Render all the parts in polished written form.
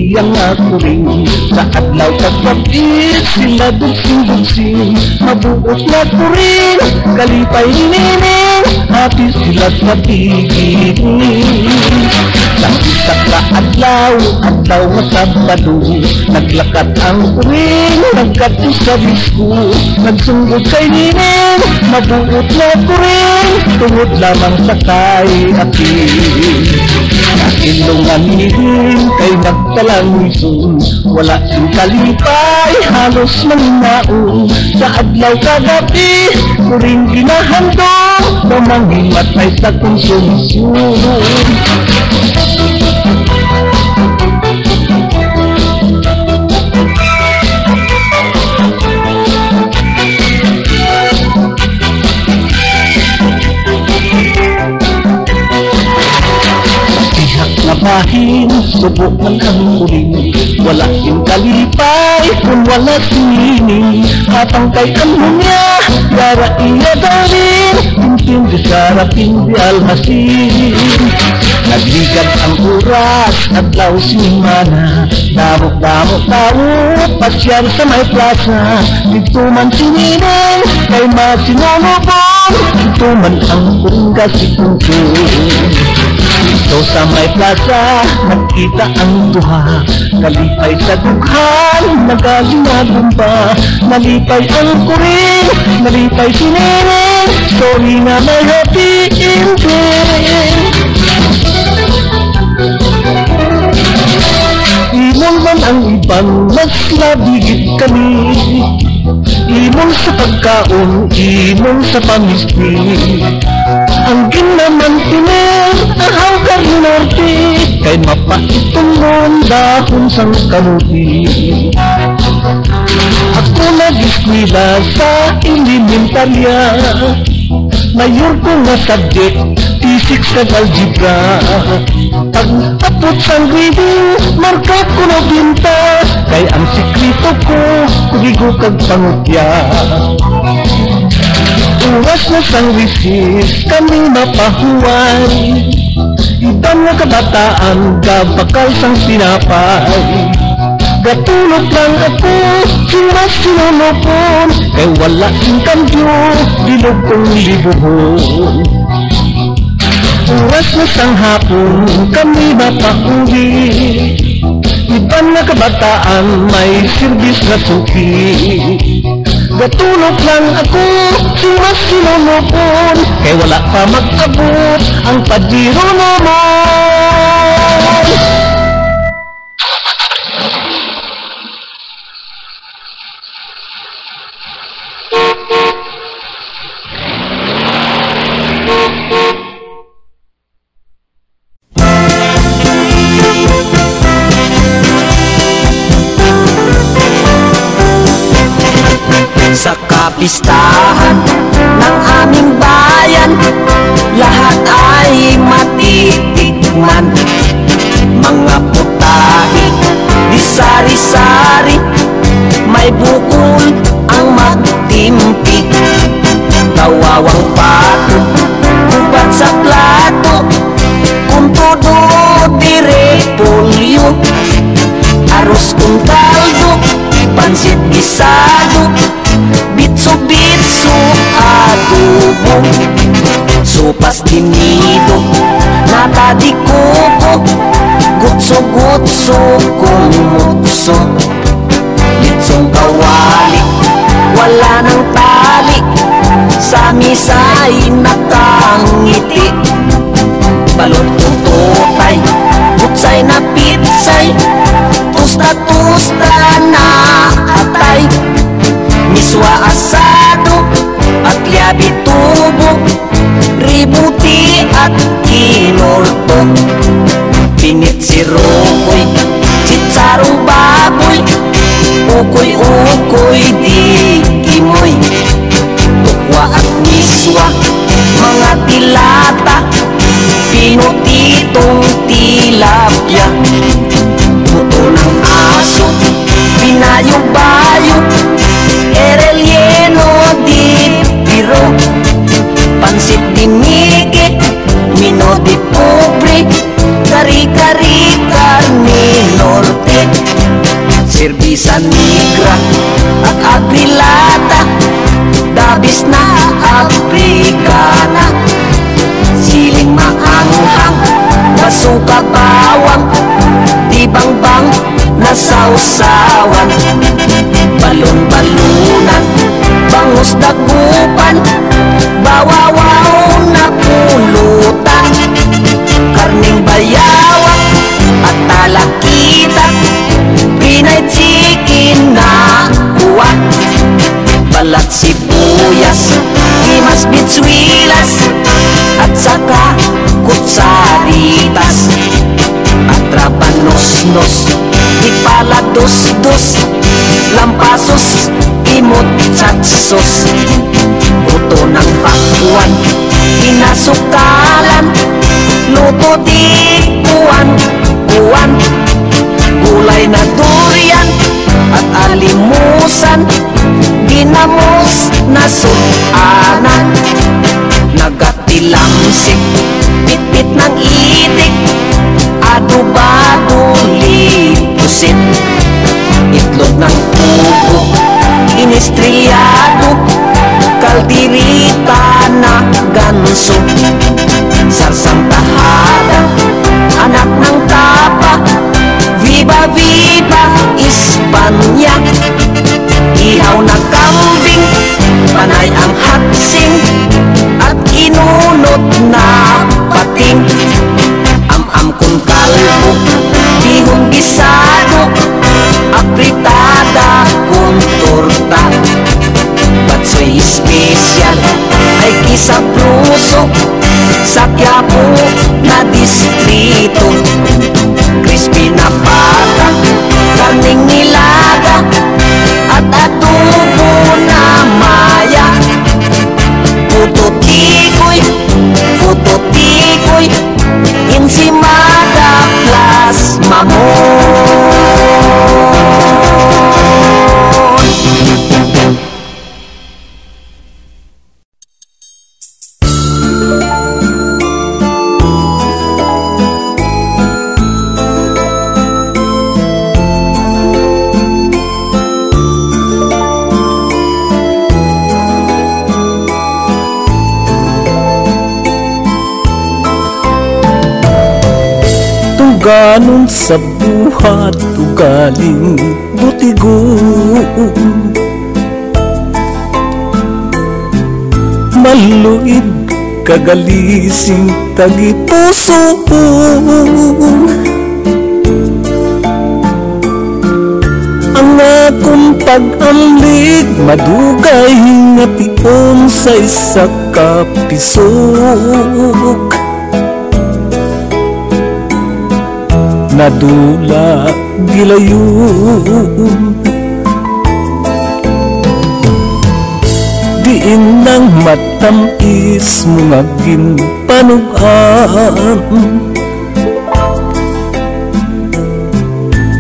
iyang ako rin. Sa adlaw kagabi sila dugsing-dugsing, mabuot na ko rin kalipay nining, hati sila sa tiging. Sa isak na adlaw nga Sabado, naglakat ang kuring, nagkato sa bisku, nagsunggod kay nining, mabuot na ko rin, tungod lamang sa kay akin. Nakinungan nihin kay nagtalangisun, wala sing kalipay, halos maninaon. Sa adlaw kagabi, kuring ginahandong, mamanghimatay sa konsumisyon. Nabahin, subok man ang muling, wala sing kalipay kung wala sinining. Hatang kay ano niya, yara iya darin, intindi sarapin di almasin. Nagligad ang oras, adlaw simana, damok-damok tao, pasyal sa may plaza. Dito man sinining, kay masinunubon, dito man ang bunga si Tungkong. Dito sa may plaza, nagkita ang duha, nalipay sa dughan, nagalingadong ba. Nalipay ang kuring, nalipay si Neneng, sorry na may happy ending. Imol man ang ibang, mas labigit kami. Imol sa pagkaon, imol sa pamispi. Ang ginaman tiner, ahaw karnorte, kay mapaitong dahon sang kamuti. Ako nag-eskwela sa elementarya, mayor ko nga subject, T6 kag algebra. Pagtapos sang reading, marka ko na binta, kay ang sikrito ko, kudigo kag pangutya. Uwas na sang wisis, kami mapahuwan, ibang nga kabataan, gabakal sang sinapay. Gatulog lang ako, sinas sinunupon, kay wala sing kambyo, bilog kong libuhon. Uwas na sang hapon, kami mapauwi, ibang nga kabataan, may sirbis na suki. Gatulog lang ako, sinas sinunupon, kay wala pa mag-abot, ang padiro naman. Sa kapistahan ng aming bayan, lahat ay matitikman. Mga putahe, di sari-sari, may bukol ang magtimpi. Kawawang pato, ubat sa plato, kung todo direpolyo. Aros kung kaldo, pansit gisado, bitso-bitso adobo, sopas tinido, nata di coco, gutso-gutso kung mukso. Litsong kawali, wala nang tali, sa misay nakangiti. Balot kong tutay, butsay na pitsay, tusta-tusta na atay. Miswa asado at liabi tubo, ributi at kinorto. Pinit si Rokoy, chitsarong baboy, usawan, balon-balunan, bangus dagupan, bawawaw na pulutan, karning bayawak at talakita, Pinay chicken na kuwa, balat sibuyas, limas bitsuilas, at saka kutsaritas, at rabanos-nos, ipalados-dos, lampasos, imot tsatsos, buto ng pakwan, pinasukalan, luto di kuwan, gulay na durian at alimusan, ginamos na suanan, nagatilamsik, pitpit ng itik, adobado lipusin, itlog ng pupo, inistriyado, kaldirita na ganso, sarsang tahada, anak ng tapa, viva viva Espanya, ihaw na kambing, panay ang hatsing, at kinunot na pating, am-am kung kalbo, bihong gisado, apritada kung torta, batsoy espesyal ay kisapruso, sa Quiapo na distrito, crispy na pata, karning nilaga, at adobo na maya, puto tikoy, ensimada plus mamon. Ganon sa buhat ugaling butigon, maluid kagalising tagipuso, ang akong pag-amlig madugay nga tion sa isa ka pisok, nadula gilayon, diin ng matamis mga ginpanugan,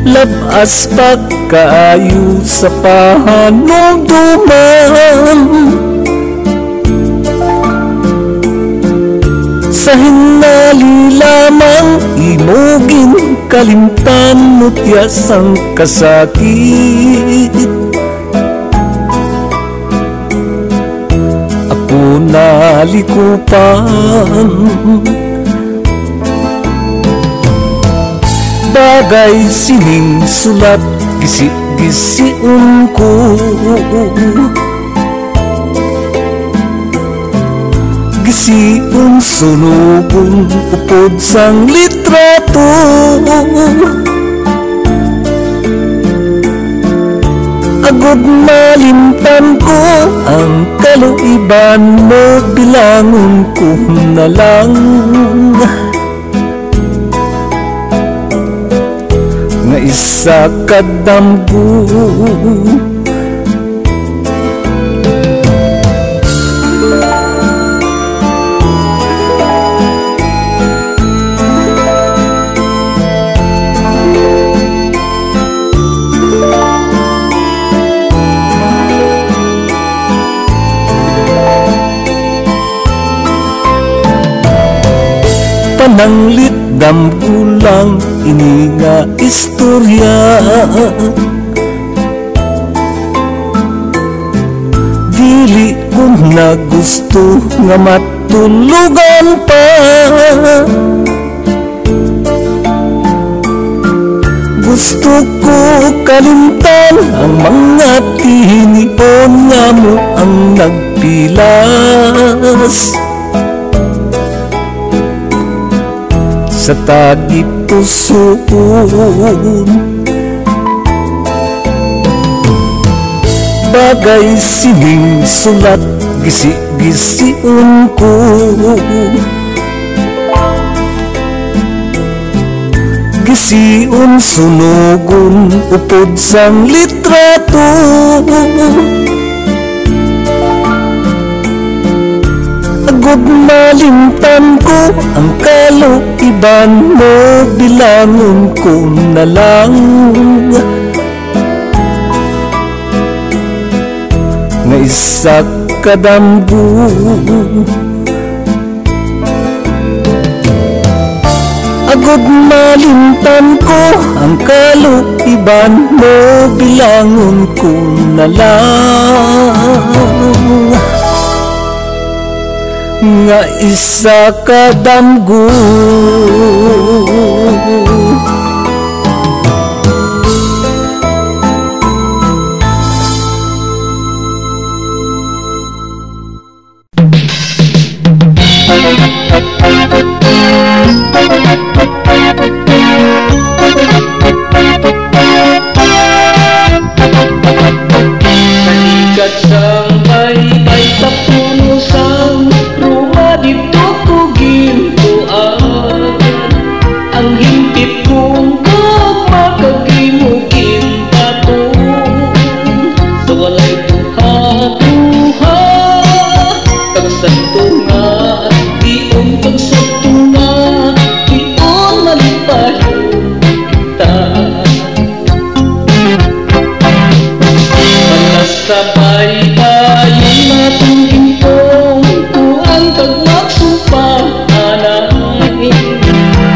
labas pagkaayo sa pahanumduman, sa hinali lamang imugin kalimtan mutyas ang kasakit, ako nalikupan, bagay sining sulat gisi-gisiun ko, gisiun sunubong upod sang litrato, agod malimtan ko ang kaluiban mo, bilangon ko na lang nga isa kadamgo. Pananglit damgulang ini nga istorya, dili ko na gusto nga matulugan pa, gusto ko kalimtan ang mga tinipon nga mo ang nagpilas sa tagipusoon. Bagay sining sulat gisi-gisiun ko, gisiun sunugon upod sang litrato. Agod malimtan ko ang kaluiban mo, bilangon ko na lang nga isa kadamgo. Agod malimtan ko ang kaluiban mo, bilangon ko na lang nga isa kadamgo. Balikat sang baybay sa puno sang ruma dito ko gintuan. Ang hintip kong magkagimugin patong sa walay tuha-tuha. Kagsanto nga dion, kagsanto nga dion malipayon kita. Sa baybayon natong gintong kuan kag magsumpahanay.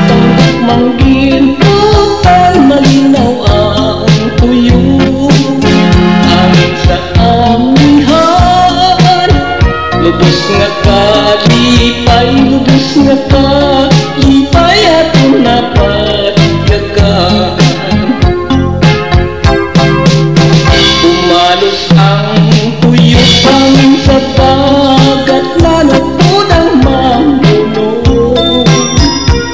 Sanggok manggintutan malinaw ang tuyo. Amin sa amihan, lubos nga kalipay, lubos nga kalipay atong napatyagan. Umalos ang tuyo pangin sa dagat, nanupod ang mamulong.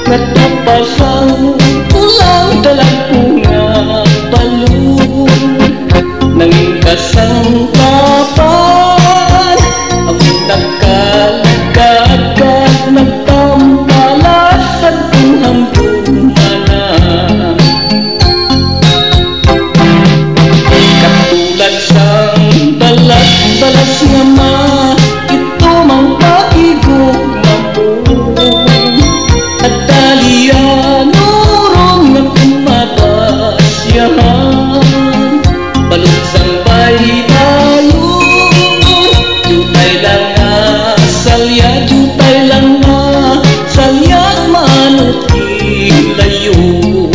Natupas ang ulang dalang nga balon. Nanging kasang papan, ang nagkalagagad, nagtampalas sa tunghang dumanan. Katulad sang balas-balas nga ma, ito mang pakigugma mo. At daliano ron nga kumabasyahan. Balot sang baybayon, jutay lang nga salya, jutay lang nga salya, manot ilayon.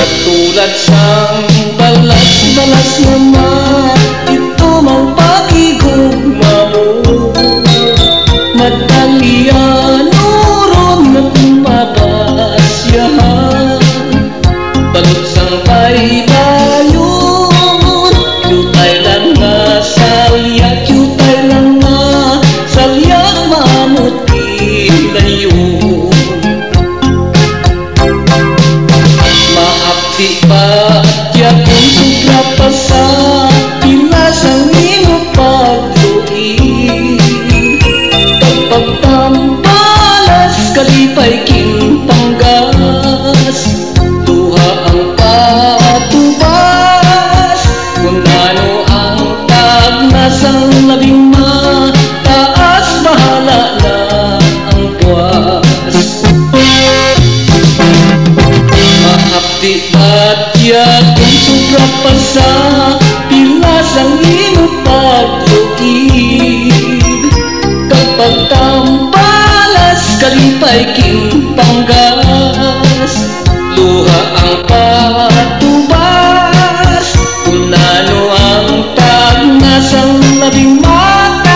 Katulad sang balas-balas nga ma, ito mang pakigugma mo. Madaliano ron nga kumabasyahan. Balot sang baybayon, jutay lang nga salya, jutay lang nga salya, manot ilayon. Maapti patya kung sugra pa sa pinasang ino pagluin. Pagpagtampalas kalipay kintanggas, duha ang patubas. Kung ano ang tagnasang labing mataas, bahala na ang tuwas. sa pilas ang iyong pag-iig. Kapag tampalas kalipay king panggas, luha ang patubas, kung ano ang tagnas ang labing matas.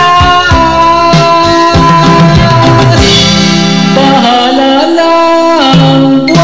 Bahala ng buwas.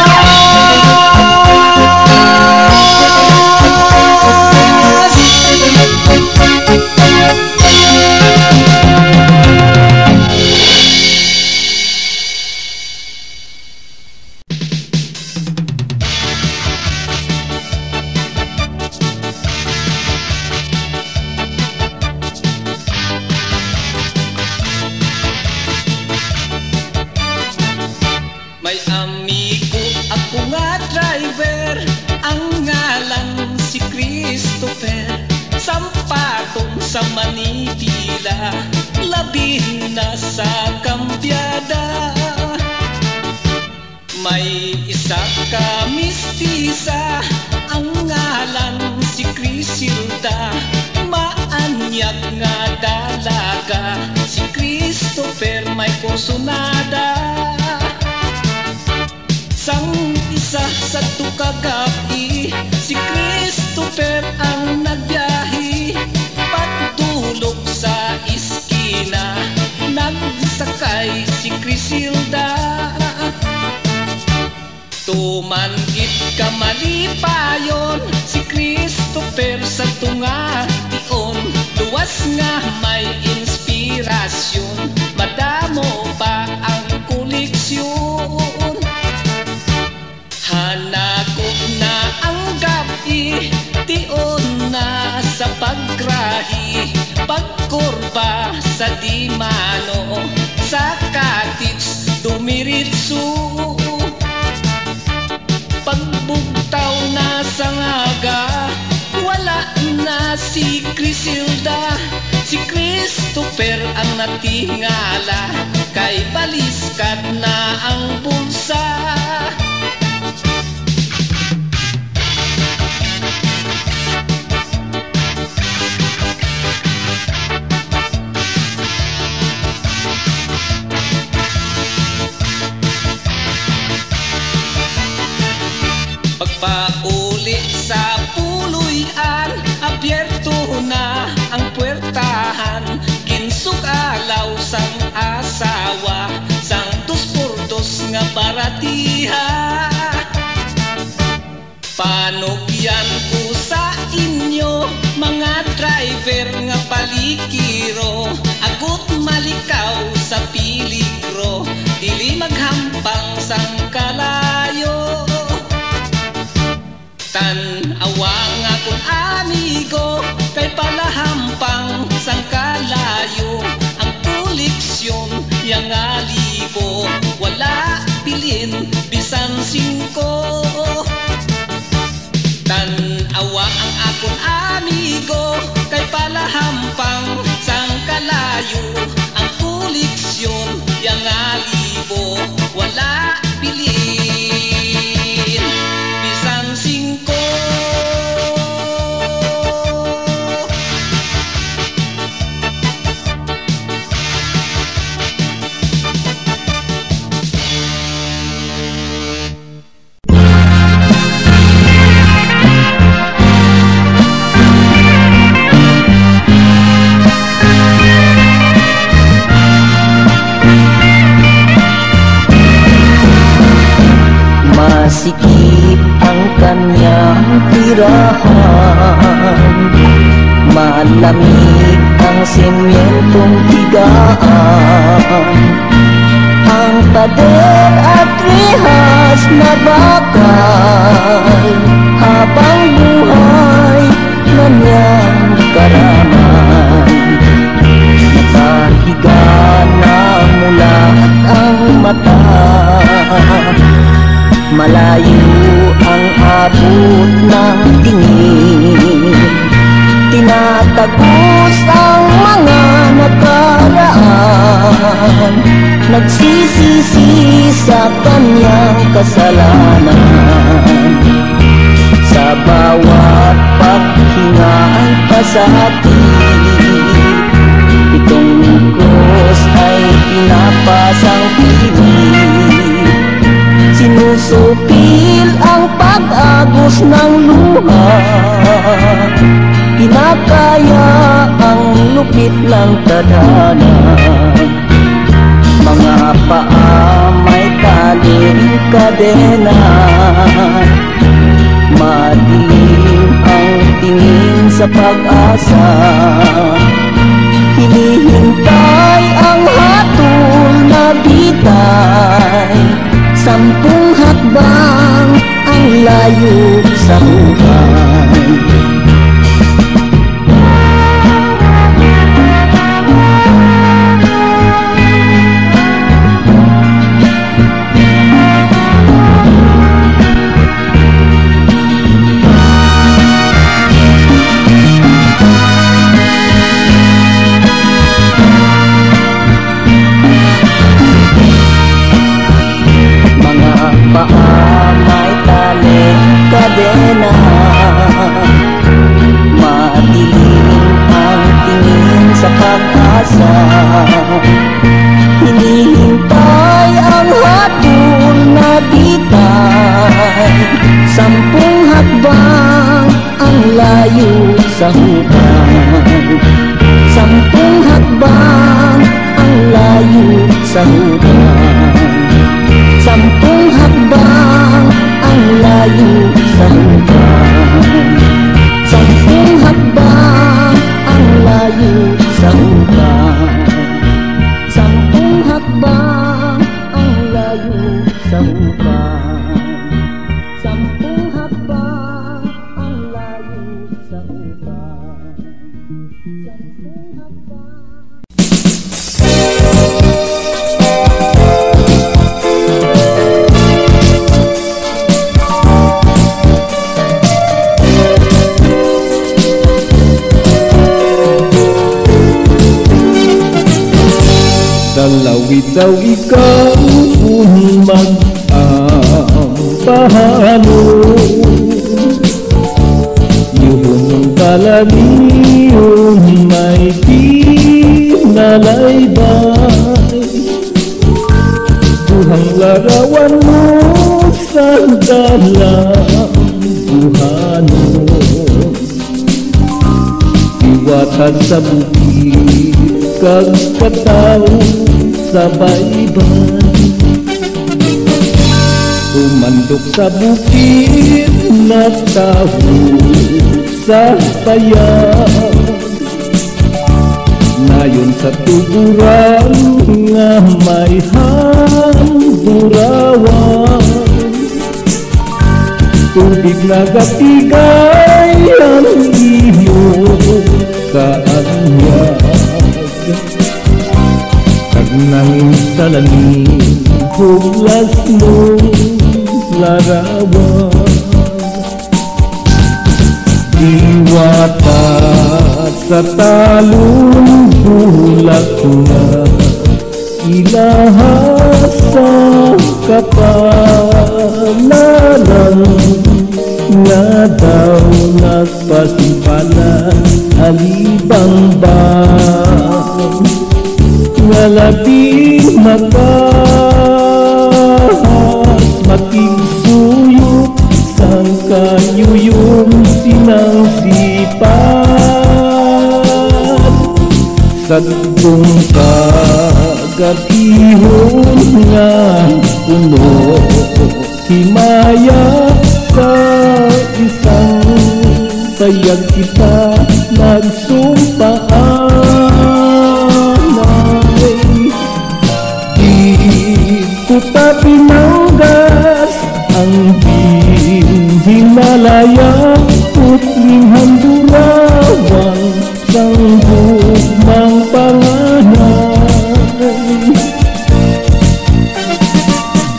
May amigo ako nga driver, ang ngalan si Christopher. Sampatong sa Manila, labi na sa kambyada. May isa ka mistisa, ang ngalan si Crisilda. Maanyag nga dalaga, si Christopher may kursunada. Sang isa sa tukagabi, si Christopher ang nagbiyahe. Pagtulog sa iskina, nagsakay si Crisilda. Tumanggit ka malipayon, si Christopher sa tunga iyon. Luwas nga may inspirasyon, madamo pa ang koleksyon. Hanakot na ang gabi, tiyon na sa paggrahi. Pagkurba sa Dimano, sa Katits dumiritso. Pagbugtaw na sa ngaga, wala na si Crisilda. Si Christopher ang natingala, kay baliskat na ang bulsa. Pagpauli sa puluyan, abierto na ang puwertahan. Ginsukalaw sang asawa, sang 2x2 nga baratiha. Panugyan ko sa inyo, mga driver nga palikiro. Agot malikaw sa piligro, dili maghampang sang kalayo. Tan-awa nga kung amigo, kay palahampang sang kalayo. Ang koleksyon yang alibo, wala pilin bisan 5. Tan-awa ang akong amigo, kay palahampang sang kalayo. Ang koleksyon yang alibo, wala pilin bisan 5. Masikip ang kanyang tirahan, malamig ang sementong higaan. Ang pader at rehas na bakal, habang buhay kanyang karaman. Nakahiga na mulat ang mata, malayo ang abot ng tingin. Tinatagos ang mga nakaraan, nagsisisi sa kanyang kasalanan. Sa bawat pagkakas pasati. Itong krus ay pinapasang pilit, sinusupil ang pag-agos ng luha, kinakaya ang lupit ng tadhana. Mga paa may taling kadena, madilim ang tingin sa pag-asa. Hinihintay ang hatol na bitay, 10 hakbang ang layo sa hukay. Paa may taling kadena, madilim ang tingin sa pag-asa. Hinihintay ang hatol na bitay, 10 hakbang ang layo sa hukay. 10 hakbang ang layo sa hukay. 10 hakbang ang layo sa hukay. 10 hakbang ang layo sa hukay. 10 hakbang ang layo sa hukay. 10 hakbang ang layo sa hukay. 10 hakbang. Dalawid daw ikaw kung mag-ampahano, yung kalamiyong may pinalaybay. Buhang larawan mo sa dalang buhano, iwatan sa bukid kagkataw sa baybay. Umandok sa bukid na tawo sa payag, nayon sa tuburan nga may handurawan. Tubig na gatigay ang iyong kaanyag, kagnangin sa langit huglas mong larawan. Diwata sa talong bulak na ilahas sa kapalaran, nga daw nagpasimpanan alibang-bang, nga labing makas makigsuyok sang kanyuyong sinang sipat. Sadtong kagatihon nga puno himaya sa isang tayag kita nagsumpaan. Kita pinanggas ang Himalaya, putling handurawan sang bugmang panganay.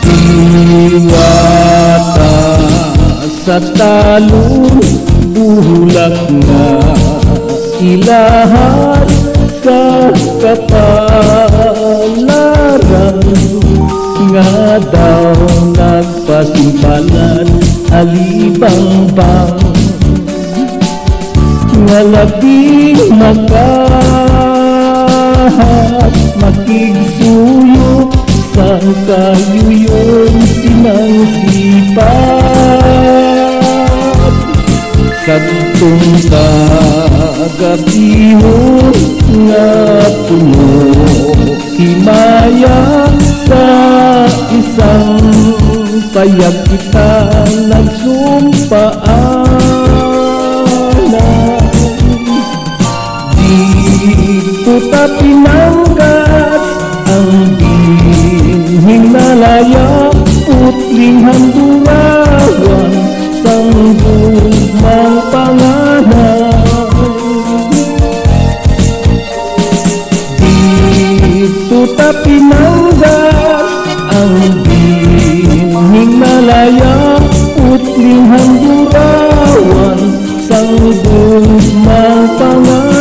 Diwata sa talong bulak na ilahan sa kapalaran, nga daw nagpasimpanan alibang-bang, nga labing makat makigsuyo sa kayuyon sinangsipat kadtong kagabihon nga puno himaya sa isang payag kita nagsumpaanan dito ta pinanggat ang binhing nalaya putling handurawan sanggumang pangalan dito ta pinanggat ang binhing nalaya putling handurawan sanggumang pangalan.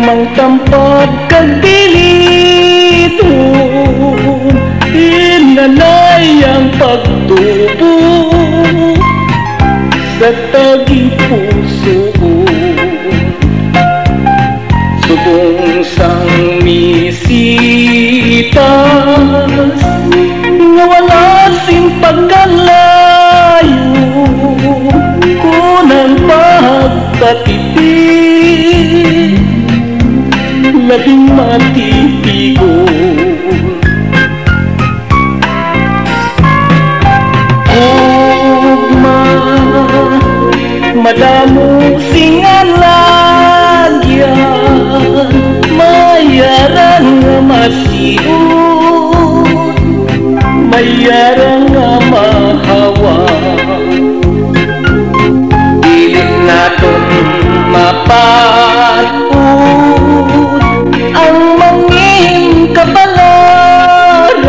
mangtampad kag diliton, inalay ang pagtubo sa taging puso. Subong sang misitas nga wala sing pagkalayo, kunang pagkatipid labing matitigon. Ugma madamo sing alagyan, mayarang nga masiut, mayarang nga mahawa. Dili naton mapatut ang manging kabalaran,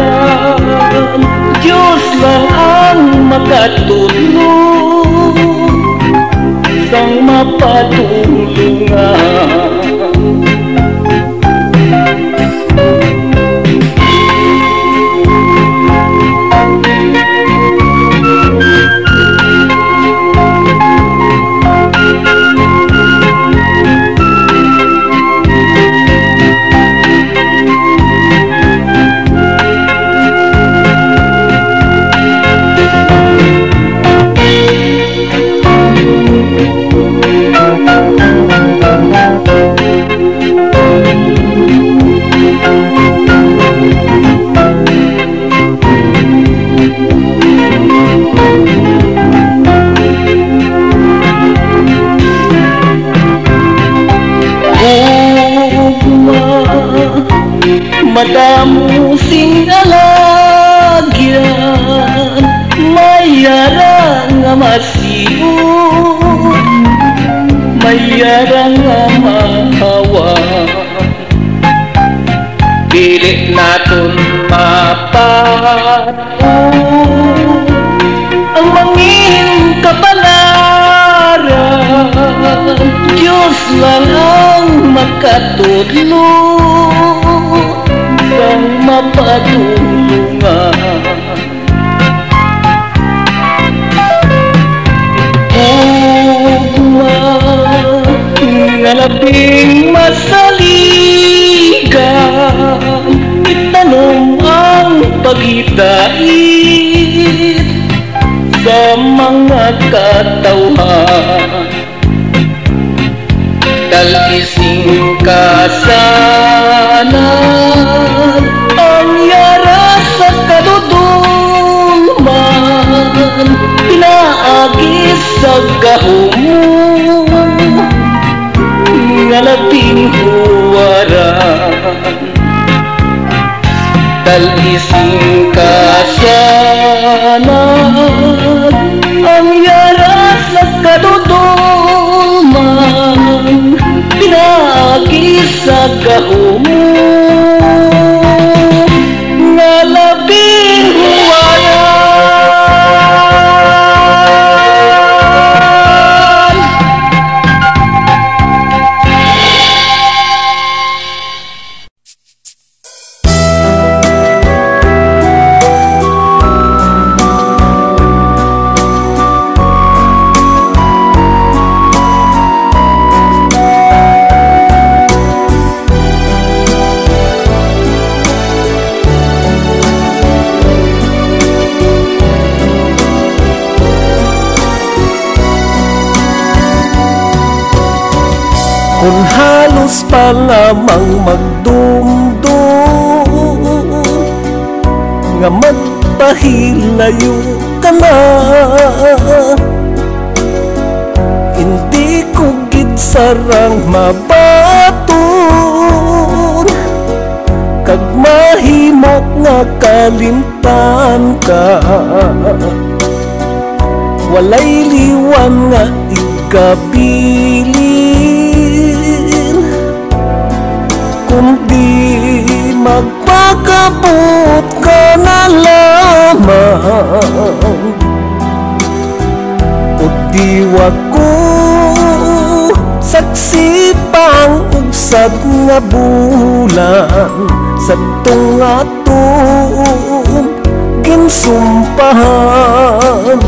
Diyos lang ang makatulong sang mapatulungan. Madamo sing alagyan, mayarang nga masiut, mayarang nga mahawa. Dili naton mapatut ang mangin kapalaran, Diyos lang ang makatulong sang mapatulungan. Ugma nga labing masaligan, itanong ang paghitait sa mga katawhan. Dal-ising kasanan ang yara sa kadudulman, pinaagis sa gahumon nga labing huwaran. Dal-ising kasanan ang yara sa kadudulman, pinaagis sa gahumon nga labing huwaran. Kung halos pa lamang magdumdum nga magpahilayo ka na, hindi ko gid sarang mabaton kag mahimo nga kalimtan ka. Walay liwan nga ikabilin, kundi magpakabot ka na lamang. O diwa ko saksi pang ug usad nga bulan sa tungatong ginsumpahan.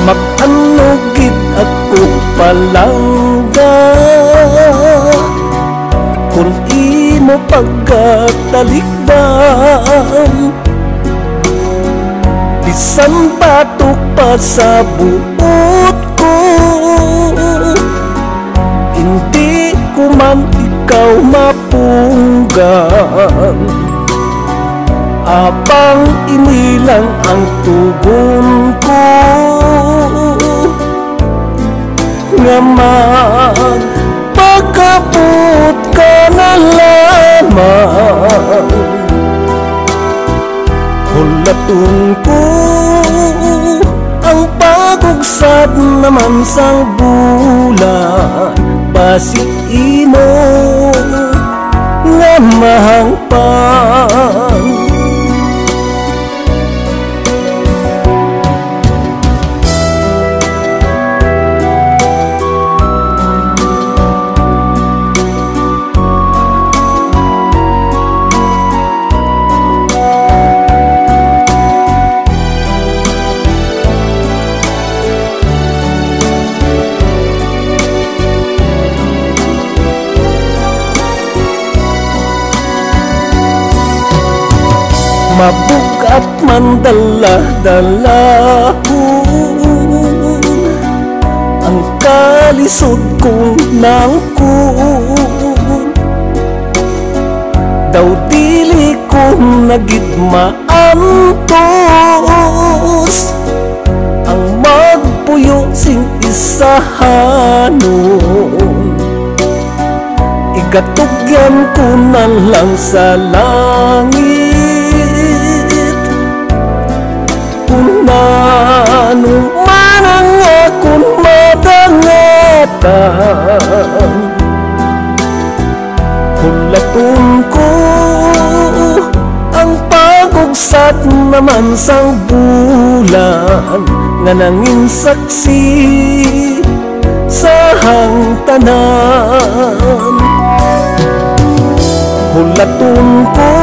Mag-anugid ako palangga kung imo pagkatalikdan. Bisan batok pa sa buot ko, hindi ko man ikaw mapunggan. Apang inilang ang tugon ko nga magpagkapot ka na lamang. Hulaton ko ang pagugsad naman sang bulan, basi imo nga mahangpan. Mabukat man dala-dalahon ang kalisod kong nangkun. Daw dili ko nagigmaantos ang magpuyo sing isahanon. Igatugyan ko na lang sa langit nung manang akong madangatan. Hulaton ko ang pagugsat naman sang bulan nga nangin saksi sa hangtanan. Hulaton ko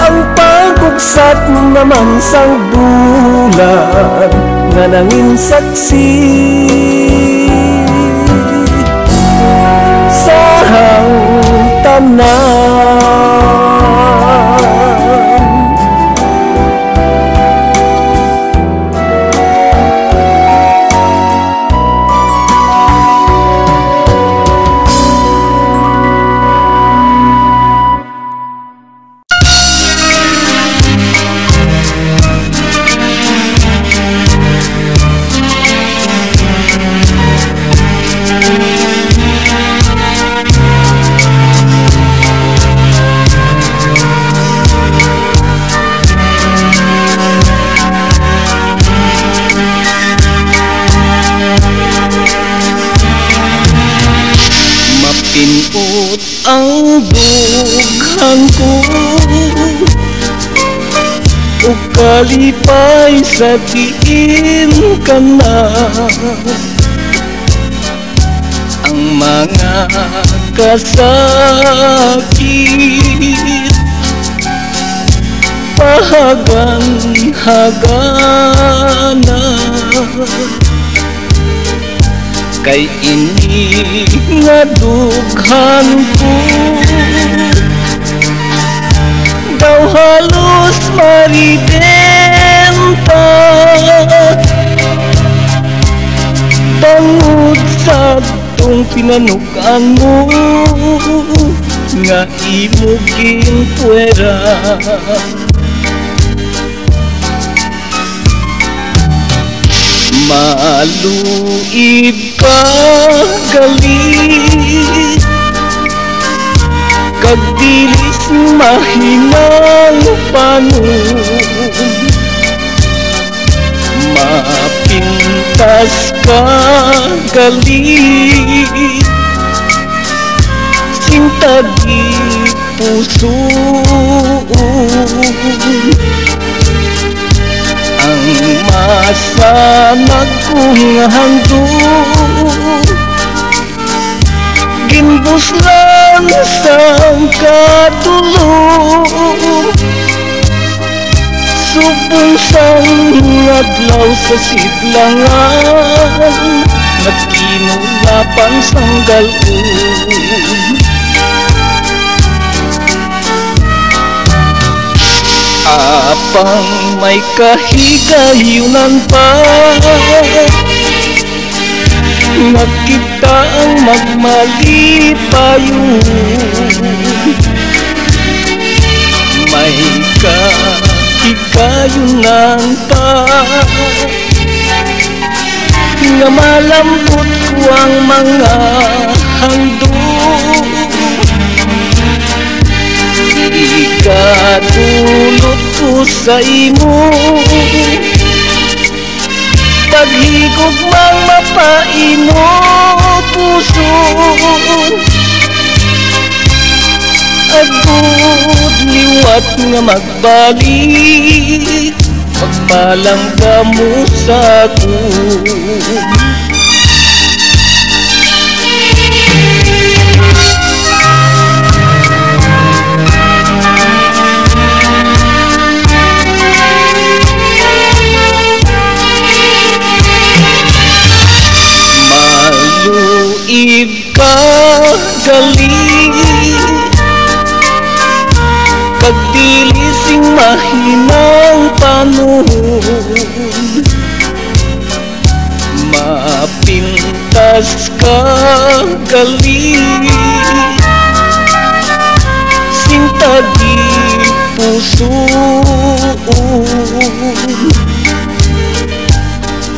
ang pagugsat naman sang bulan nga nangin saksi sa hangtanan. Pinut ang dughan ko o kalipay sa tiin ka na. Ang mga kasakit pahagan-hagana kay ini nga dughan ko. Daw halos maridenta bangod sa tong pinanukan mo nga imuging puwera. Maluib ka galit kag dilis mahinang panon. Mapintas ka galit sinta di puso. asa nagkunghandog ginbuslan sang katulog subong sang adlaw sa sidlangan nagkinulapan sang galon apang may kahigayunan pa nakita ang magmalipayon may kahigayunan pa nga malambot ko ang mga handog ikadulot ko sa imo paghigog mang mapaino puso agud liwat nga magbalik pagpalang ka mo sa akon maluib ka gali pagdilising mahinang panahon mapintas ka gali sintagi puso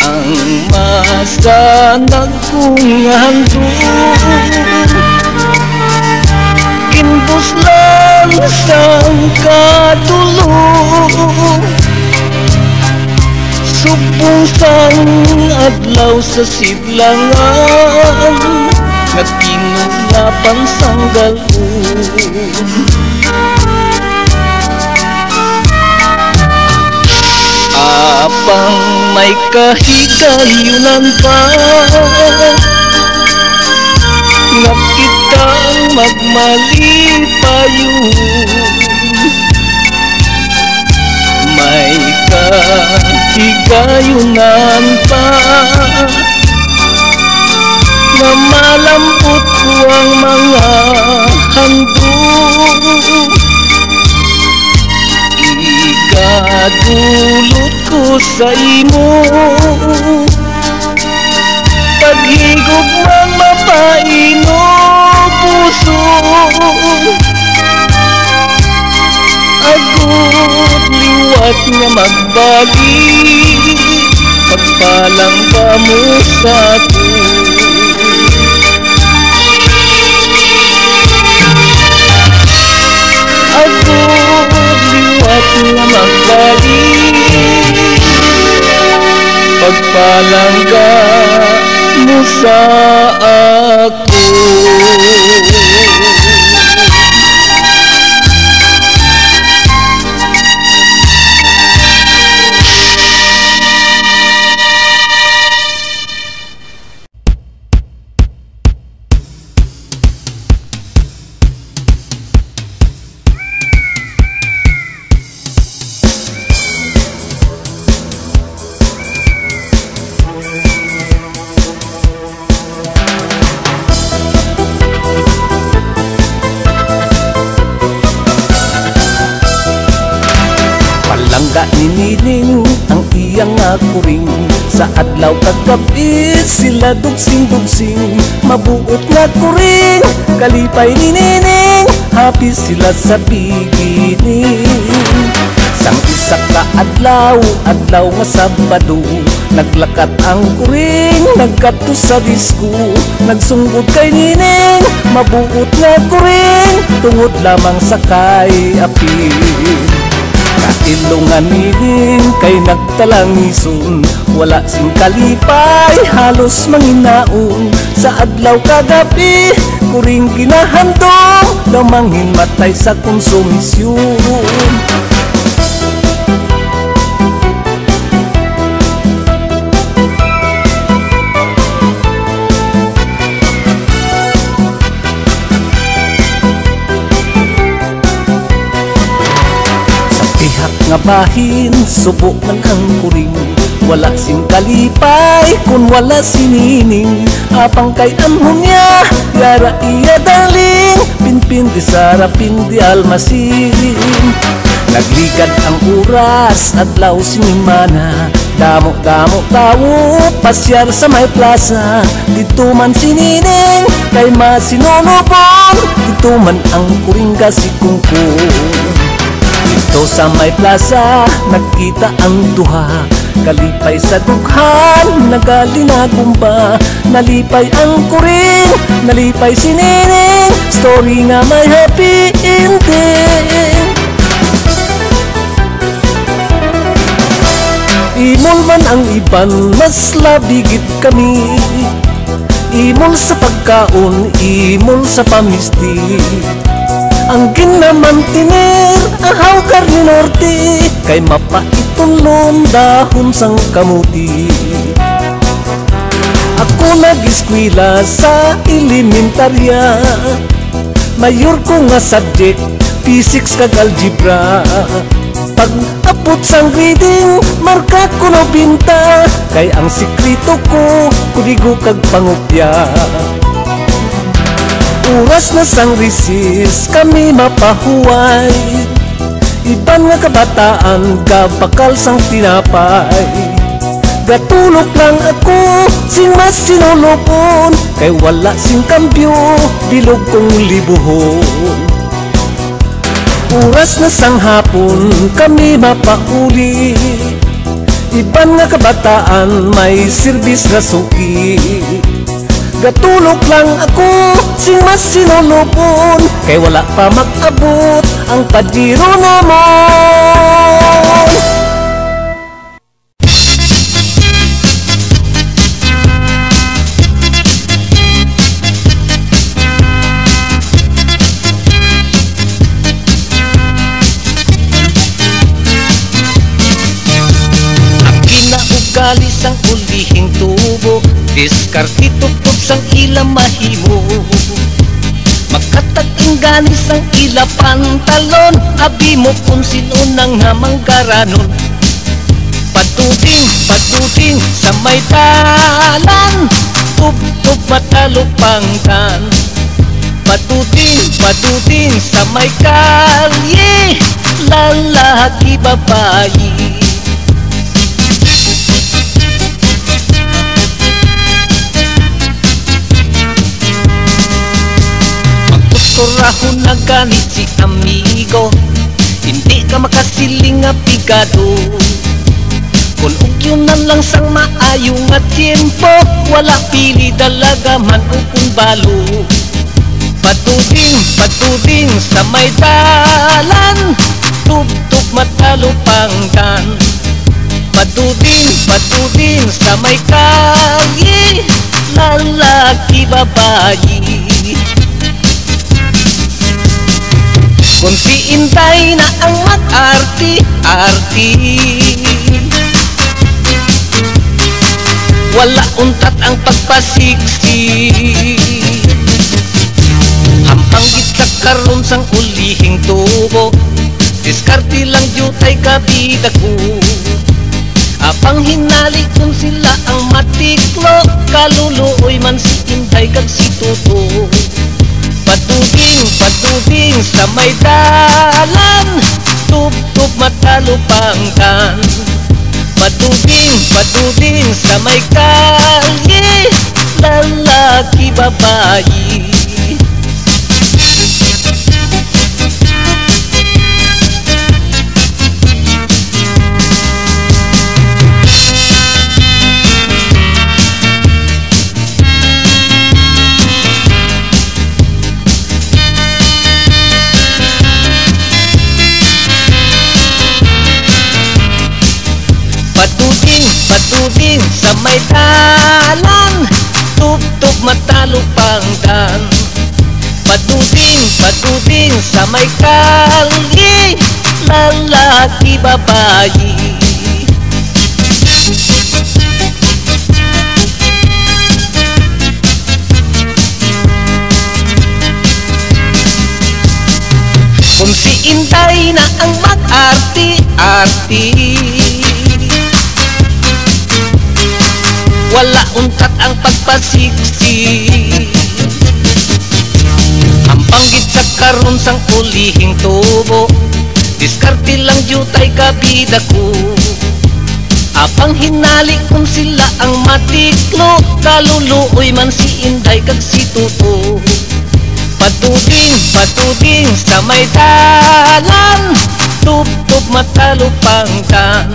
ang masa nagkunghandog ginbuslan sang katulog subong sang adlaw sa sidlangan nagkinulapan sang galon apang may kahigayunan pa nakita ang magmalipayon may kahigayunan pa na malambot ko ang mga handog ikadulot ko sa imo paghigog mang mapaino puso agud liwat nga magbalik pagpalang ka mo sa akon agud liwat nga magbalik pagpalang ka mo sa akon Palangga ni Nining ang iyang akuring sa adlaw kagabi sila dugsing-dugsing mabuot nga kuring kalipay ni Nining happy sila sa beginning sang isa ka adlaw nga Sabado naglakat ang kuring nagkadto sa disco nagsunggod kay Nining mabuot nga kuring tungod lamang sa kay apil kailungan Nining kay nagtalangison wala sing kalipay halos manginaon sa adlaw kagabi kuring ginahandong lamangin matay sa konsumisyon nga bahin, subo man ang kuring. Wala sing kalipay kung wala sinining. Apang kay anhon niya, yara iya darling. Pinpin di sarapin di almasin. Nagligad ang oras at law sinimana. Damo-damo tawo, pasyar sa may plaza. Dito man sinining, kay masinunubon. Dito man ang kuring kasi kungkong. Dito sa may plaza, nagkita ang duha. Kalipay sa dughan, nagalinagumba. Nalipay ang kuring, nalipay sinining. Story nga may happy ending. Imol man ang iban, mas labigit kami. Imol sa pagkaon, imol sa pamisti. Ang ginaman tinir, ahaw karni norte. Kay mapaitulon dahon sang kamuti. Ako nag-eskwela sa elementarya. Mayor ko nga subject, physics kag algebra. Pag-apot sang reading, marka ko no binta. Kay ang sikrito ko, kudigo kag pangupya. Oras na sang recess, kami mapahuway. Iban nga kabataan, gabakal sang tinapay. Gatulog lang ako, sing mas sinulupon. Kay wala sing kambyo, bilog kong libuhon. Oras na sang hapon, kami mapauli. Iban nga kabataan, may serbis na suki. Gatulog lang ako, sing mas sinulupon. Kay wala pa mag-abot ang padiro namon. Galis ang ulihing tubo, diskarte tutob sang ila mahimo. Magkatag-ing ganis ang ila pantalon, abi mo kung sino nang namanggaranon. Paduding sa may dalan, tub-tub matalupangtan. Paduding sa may kalye, lalaki babayi. Rahon na ganit si amigo, hindi ka makasiling nga pigado. Kung ugyunan lang sang maayo nga tiempo, wala pili dalaga man o kung balo. Paduding sa may dalan, tub-tub matalupangtan. Paduding sa may kalye, lalaki babayi. Kung si Inday na ang mag-arti-arti, wala untat ang pagpasiksi. Hampang sa karon sang ulihing tubo, diskarte lang jutay kabida ko. Apang hinali kung sila ang matiklo, kaluluoy man si Inday kag si Tuto. Paduding sa may dalan, tub-tub matalupangtan. Paduding sa may kalye, lalaki babayi. Paduding sa may dalan, tub-tub matalupangtan. Paduding sa may kalye, lalaki babayi. Kung si Inday na ang mag-arti arti. Wala untat ang pagpasiksi, ang panggit sa karon sang ulihing tubo. Diskarte lang jutay kabida ko, apang hinali kung sila ang matiklo. Kaluluoy man si Inday kag si Tuto, patuding sa may dalan, tuptop matalupangkan.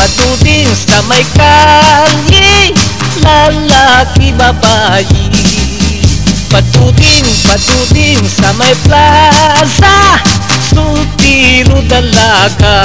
Patuding sa may kalye, lalaki babayi. Patuding sa may plaza, sultiro dalaga.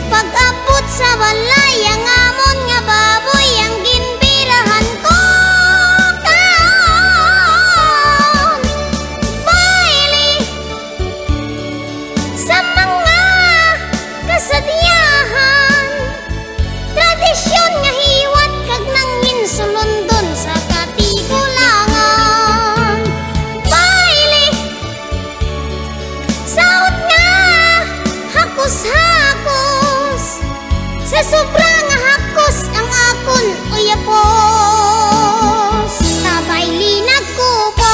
Pag-abot sa balay, ang amon nga baboy ang ginbi. Sobra nga hakos ang akon uyapos, tabay linag kupos.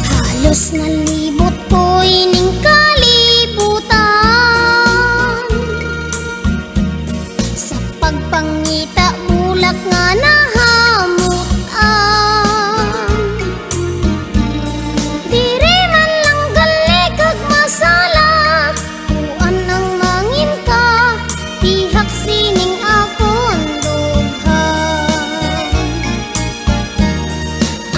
Halos nalibot ko'y ning kalibutan, sa pagpangita bulak nga nahamutan. Diri man lang gali kag masala, kuan ang mangin ka, tihak sining akon dughan.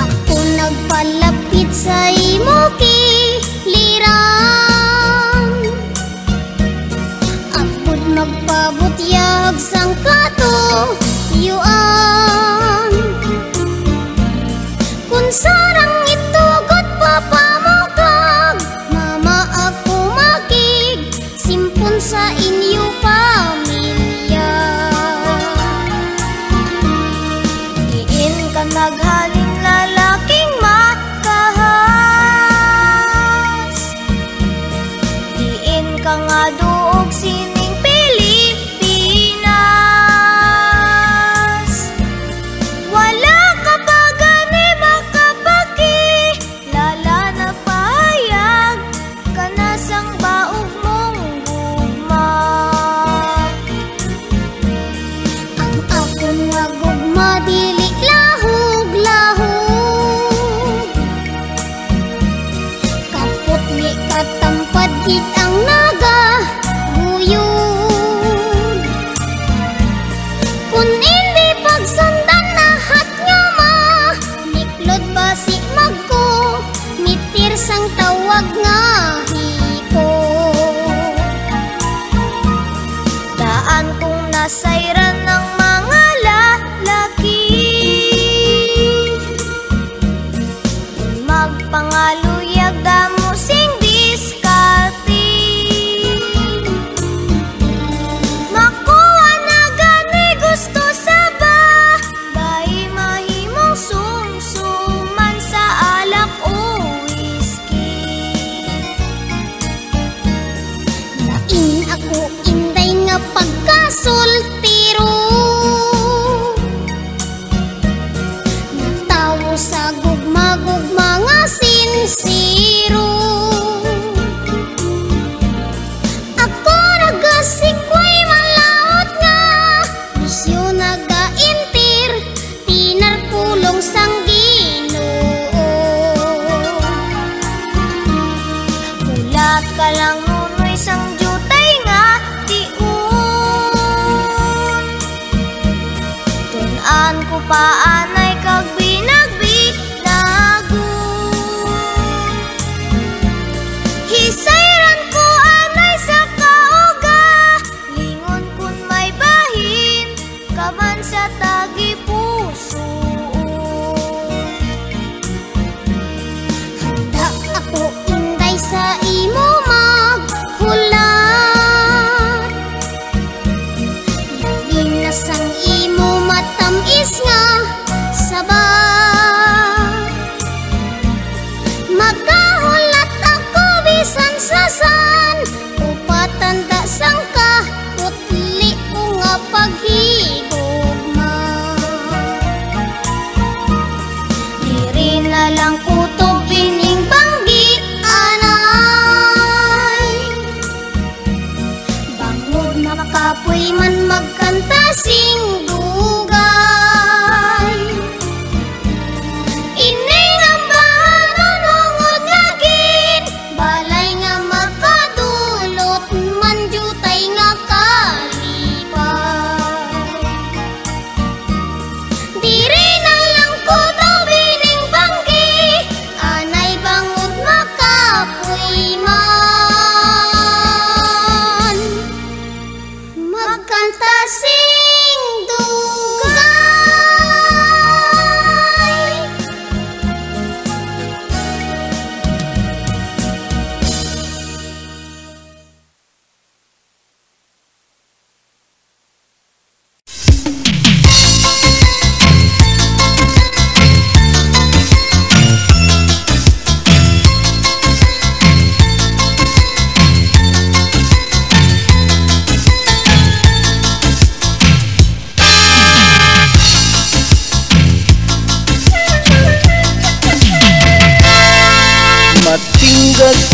Ako nagpalapit sa imo kiliran, apod magpabutyag sang katuyuan. Kung sarang itugot papamukag, mama ako makig, simpon sa inyo pamilya. Diin ka naghaling lalaking makahas, diin ka nga duog sining Pilipinas. Wala ka pa gani makapakilala na pahayag ka na sang baog mong gugma. Ang akon nga gugma dili lahog-lahog, kaputli katampad gid ang nagaguyod. Kun hindi pagsundan lahat nga niklod basi magko, mitir sang tawag nga hiko. Daan kong nasayran ng mga lalaki, magpangaluyag damo sing diskarte. Makuha na gani gusto sa bahay, mahimong sumsuman sa alak o whiskey. Lain ako inday nga pagkasultiro, natawo sa gugma-gugma nga sinsiro. Ako nagasikway malaot nga, bisyo nagaintir, tinarpulong sang Ginoo. Mulat ka lang nunoy sang jutay nga tiun, tun-an ko paanay kag binagbinagun. Hisayran ko anay sa kauga, lingon kun may bahin kaman sa tagi puso. Handa ako inday sa imo maghulat, labi na sang imo matamis nga sabat. Magkahulat ako bisan sasan, upatanda sang kahutli ko nga paghigugma. Diri na lang kutob ining banggi anay, bangod makapoy man magkanta sing dugay.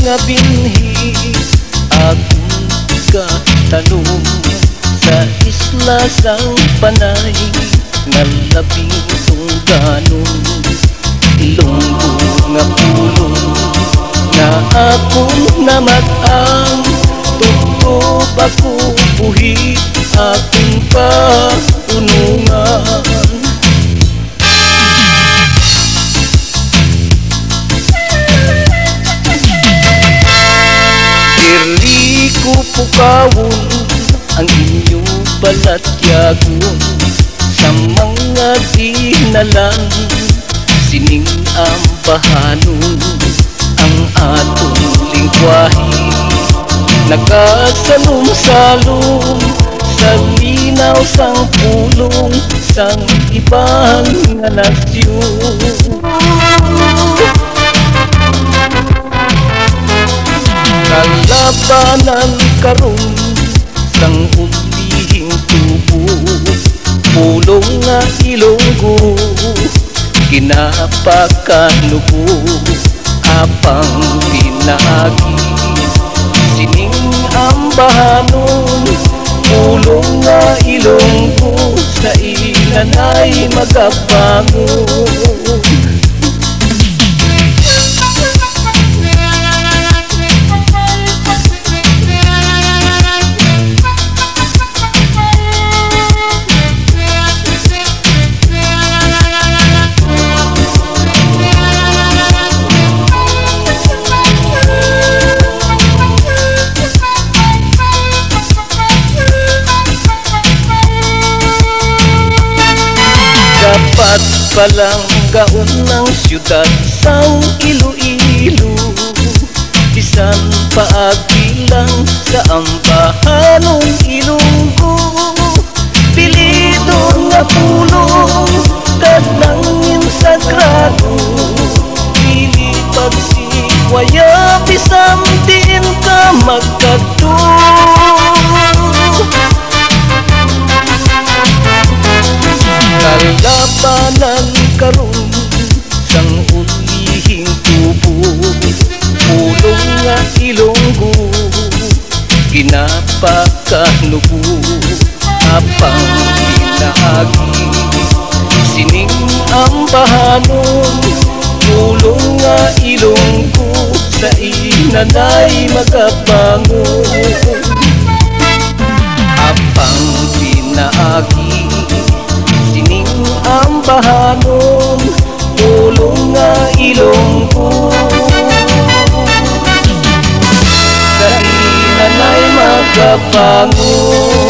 nga binhi akong katanong sa isla sang Panay nga labing tungganon Ilonggo nga pulong na akong namatang tutob ako buhi akong paunungan Diri ko pukawon ang inyong balatyagon sa mga dinalan sining ambahanon ang atong lingwahe nakasalong-salong sa linaw sang pulong sang ibang nga nasyon kalabanan karon sang ulihing tubo pulong nga Ilonggo kinapakanubo apang pinagi sining ambahanon pulong nga Ilonggo sa ilan ay magabangon Dapat palang gaon ng siyudad sang Iloilo bisan paagilang sa ambahanong Ilonggo pilidon nga pulong kadangin sagrado pili pagsikwaya bisan din ka magkadto kalabanan karon sang ulihing tubo pulong nga Ilonggo kinapakanubo apang pinaagi sining ambahanon pulong nga Ilonggo sa inanay magabangon apang pinaagi sining ambahanon pulong nga Ilonggo sa inanay magabangon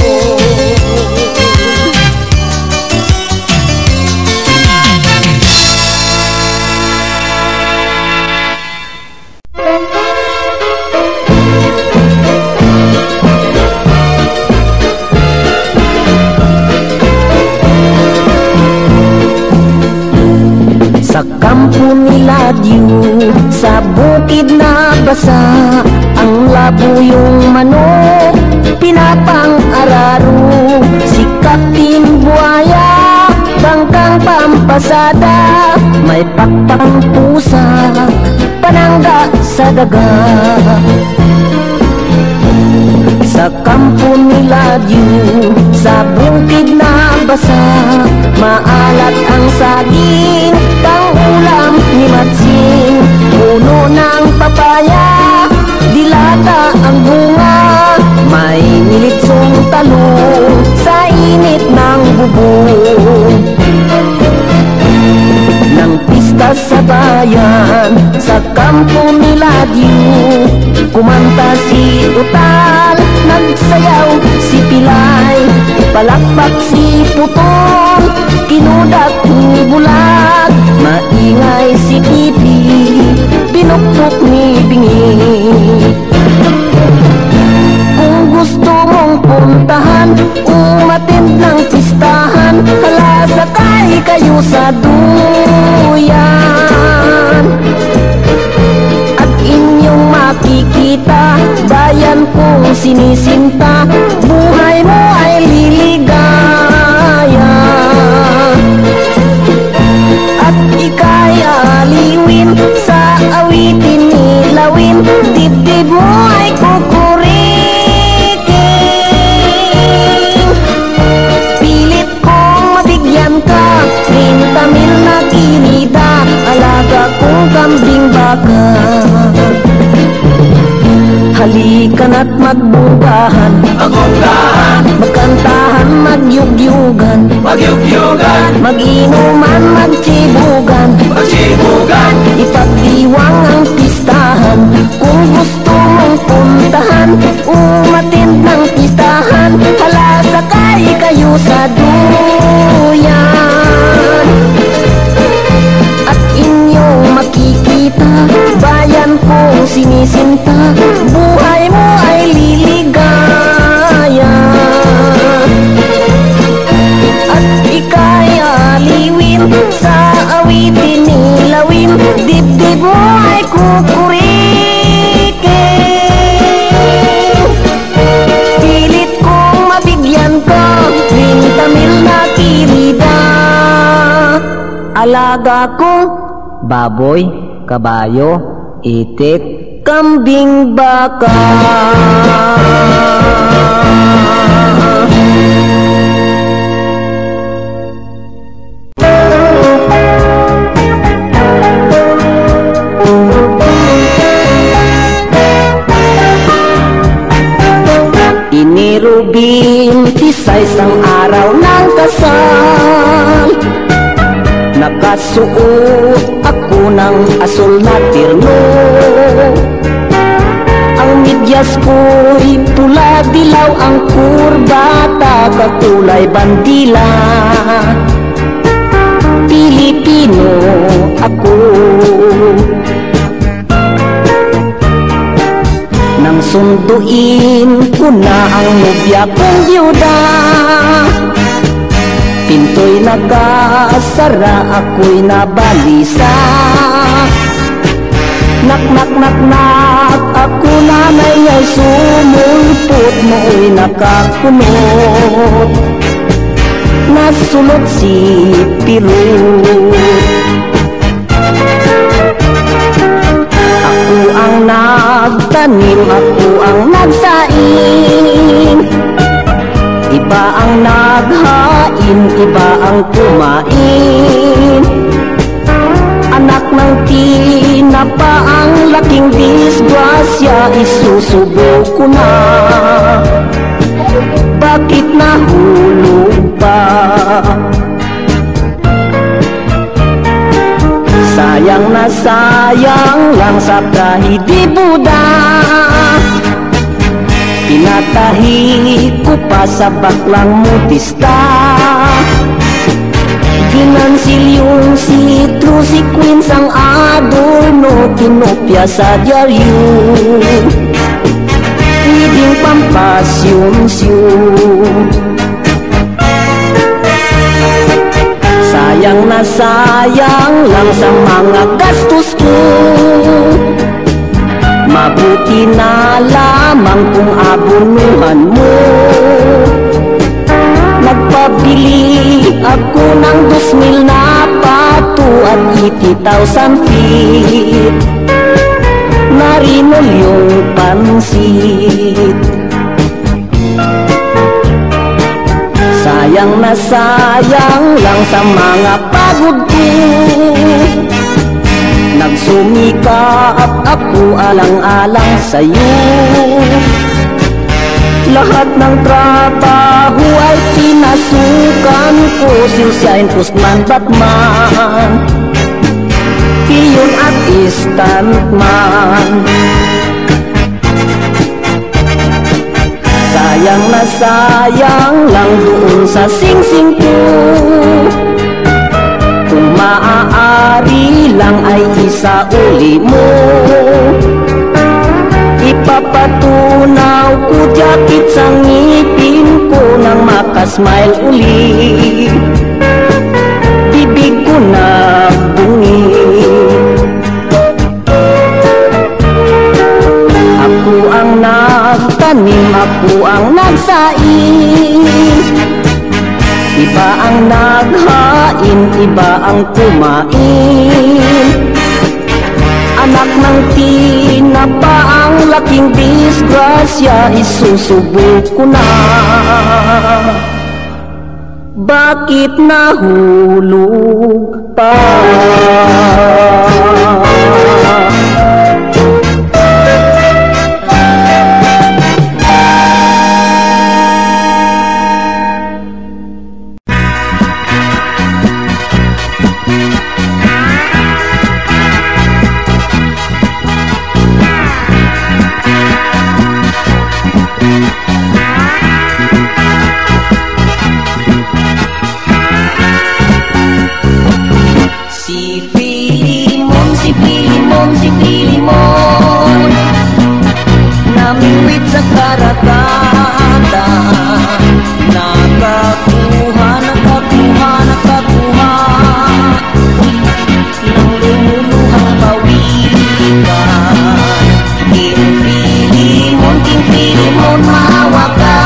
Sa kampo nila Diyo, sa bukid na basa, ang labuyong manok, pinapang-araro. Si Captain Buaya, bangkang pampasada, may pakpang pusa, panangga sa daga. Sa kampo nila Diyo, sa bukid na basa, maalat ang saging, pang-ulam ni Matsing. Puno ng papaya, dilata ang bunga, may nilitsong talong sa init ng bubong. Nang pista sa bayan, sa kampo nila Diyo, kumanta si Utal, nagsayaw si Pilay, palakpak si Putol, kinudak ni Bulag, maingay si Pipi, pinukpok ni Bingi. Kung gusto mong puntahan, umattend ng pistahan, hala sakay kayo sa duyan. At inyong makikita, bayan kong sinisinta, buhay mo ay liligaya. At ika'y aliwin sa awitin ni Lawin, di 30,000 na kinita, alaga kong kambing baka. Halika na't magbugahan, magkantahan, magyugyugan, mag-inuman, magtsibugan, ipagdiwang ang pistahan. Kung gusto mong puntahan, umatid ng pistahan, hala sakay kayo sa duyan. At inyong makikita, bayan kong sinisinta, buhay mo ay liligaya. At ika'y aliwin, sa awitin nilawin, dibdib mo ay kukurikin. Pilit kong mabigyan ka, 30,000 na kirida. Alaga ko, baboy, kabayo, itik, kambing baka. Inirubin, tisay sang araw ng kasal, nakasuot ako ng asul na terno. Ang medyas ko'y pula dilaw, ang kurbata kakulay bandila. Pilipino ako. Nang sunduin ko na ang nobya kong byuda, pinto'y nakasara, ako'y nabalisa. Nak nak nak nak, ako nanay ay sumulpot, moo'y nakakunot, nasulot si Pirut. Ako ang nagtanim, ako ang nagsaing, iba ang naghain, iba ang kumain. Anak ng tinapa, ang laking disgrasya, isusubo ko na. Bakit nahulog pa? Sayang na sayang lang sa kahidi Buda, pinatahi ko pa sa baklang mutista. Ginansil yung sitro, si Queens ang adorno, kinopya sa dyaryo, pwedeng pampasyum-syum. Sayang na sayang lang sa mga gastos ko, mabuti na lamang kung abonuhan mo. Nagpabili ako ng 2,000 na pato at 80,000 feet, narinol yung pansit. Sayang na sayang lang sa mga pagod ko, nagsumikap ako alang-alang sa'yo. Lahat ng trabaho ay pinasukan ko, silsyain, postman, batman, piyon at istantman. Sayang na sayang lang doon sa singsing ko, kung maaari lang ay isauli mo. Ipapatunaw ko jacket sa ngipin ko nang makasmile uli, bibig ko na bungi. Ako ang nagtanim, ako ang nagsaing, iba ang naghain, iba ang kumain. Anak ng tinapa, ang laking disgrasya, isusubok ko na. bakit nahulog pa? Si Filimon namingwit sa karatata, nakakuha ng lumuluhang pawikan. King Filimon, maawa ka,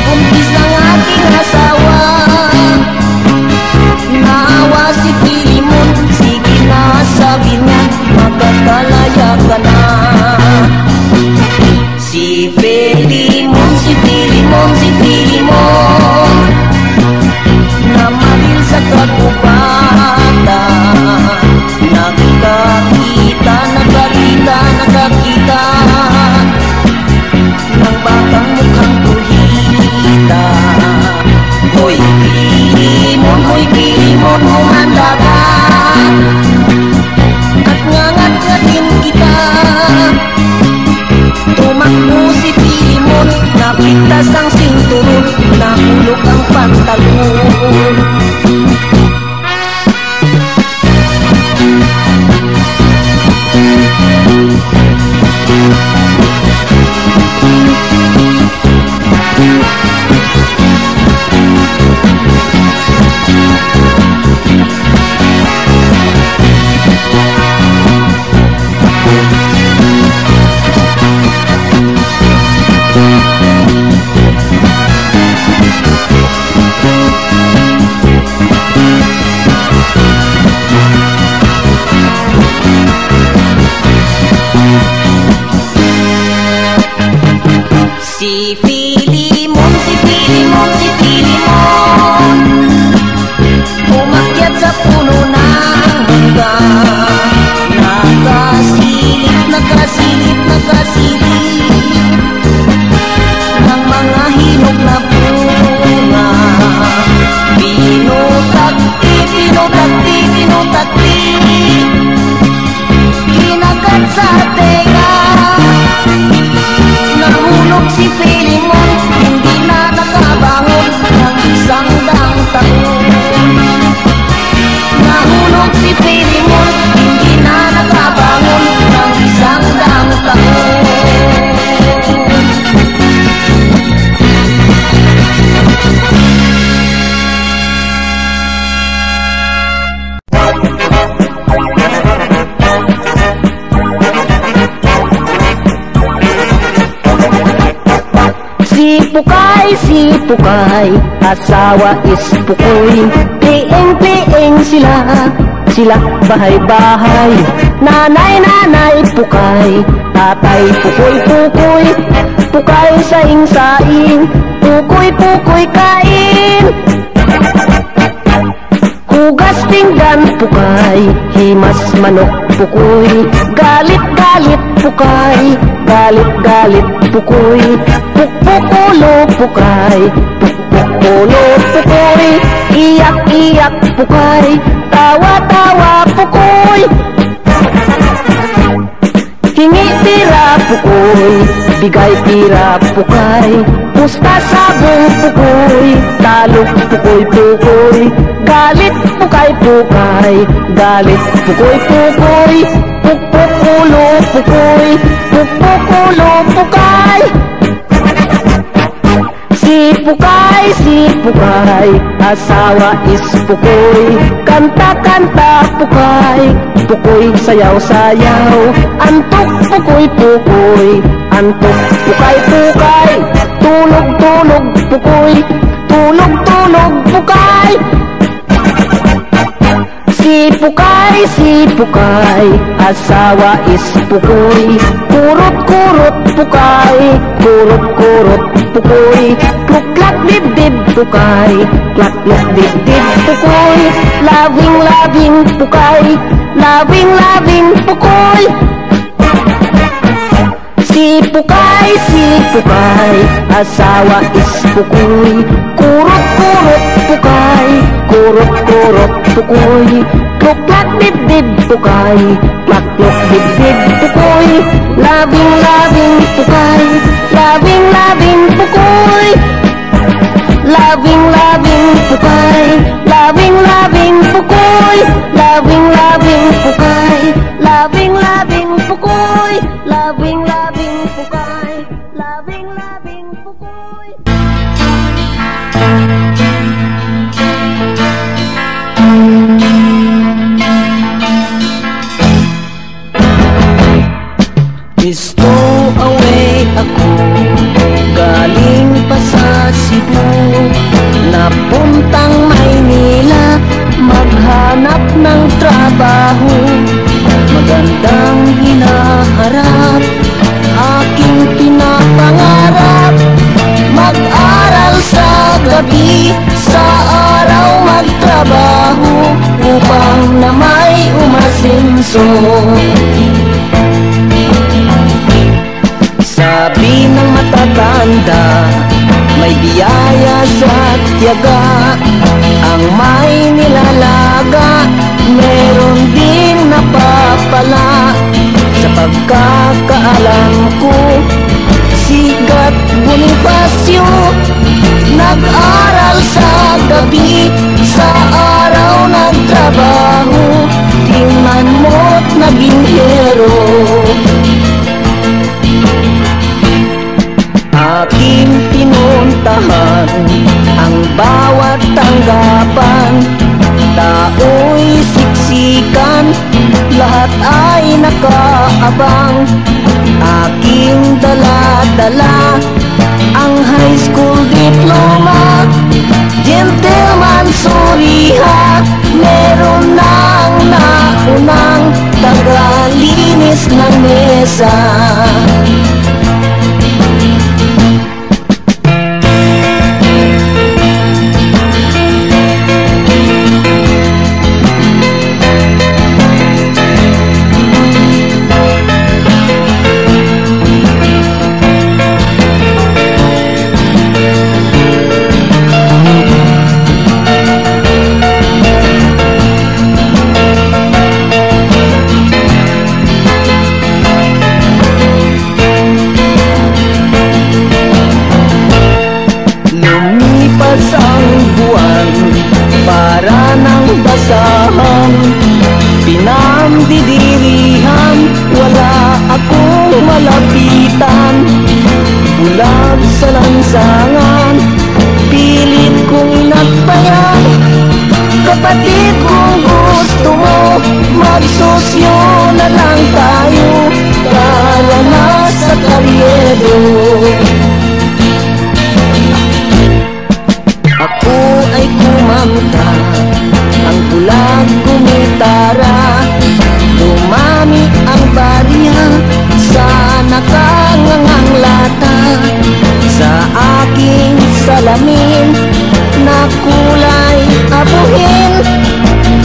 kumpis ng aking asawa. Naawa si Filimon, sige na, sabi niya, magkakalaya ka na. Si Filimon namaril sa kagubatan, nakakita ng batang mukhang kuhita. Hoy Filimon, humanda ka, at ngangat-ngatin kita. Tumakbo si Filimon, napigtas ang sinturon, nahulog ang pantalon. Si Filimon umakyat sa puno ng mangga, nakasilip ng mga hinog na bunga. Pinutakti, kinagat sa tenga. Nahulog si Filimon, hindi na nakabangon ng isang daang taon. Nahulog si Filimon, hindi na nakabangon ng isang daang taon. Si Pukay, asawa is Pukoy. Piing sila bahay-bahay. Nanay Pukay, tatay Pukoy. Pukay saing, Pukoy kain. Hugas pinggan Pukay, himas manok Pukoy. Galit Pukay, galit Pukoy. Pukpukulo Pukay, iyak Pukay, tawa Pukoy. Hingi tira Pukoy, bigay tira Pukay. Pusta sabong Pukoy, talok Pukoy. Galit Pukay, galit Pukoy. Pukpukulo Pukay. Si Pukay, asawa is Pukoy. Kanta Pukoy, sayaw. Antok Pukoy, antok Pukay. Tulog Pukoy, tulog Pukay. Si Pukay, asawa is pukoy. Kurot pukay, kurot pukoy. Kluk-klak dib-dib pukay, klak-klak dib-dib pukoy. Labing pukay, labing pukoy. Si Pukay, asawa is pukoy. Kurot pukay, kurot pukoy. Kluk-klak dib-dib pukay, klak-klak dib-dib pukoy. Labing pukay, labing pukoy. Labing pukay, labing pukoy. Labing pukay, labing pukoy. Labing pukay, labing pukoy. Stow away ako, galing pa sa Cebu, napuntang Maynila, maghanap ng trabaho. Magandang hinaharap, aking pinapangarap, mag-aral sa gabi, sa araw magtrabaho, upang na may umasenso. Sabi ng matatanda, may biyaya sa tiyaga, ang may nilalaga, meron din napapala. Sa pagkakaalam ko, Sigat Bonifacio, nag-aral sa gabi, sa araw nagtrabaho, di man mo't naging hero. Aking pinuntahan ang bawat tanggapan, tao'y siksikan, lahat ay nakaabang. Aking dala-dala ang high school diploma, gentleman suriha, meron nang naunang tagalinis ng mesa. Pinamdidirihan, wala akong malapitan. Bulag sa lansangan, pilit kong inagbayan. Kapatid, kung gusto mo, magsosyo na lang tayo, para na sa karyedo. Ako ay kumanta, ang bulag kumitara, dumami ang barya sa nakangangang lata. Sa aking salamin na kulay abuhin,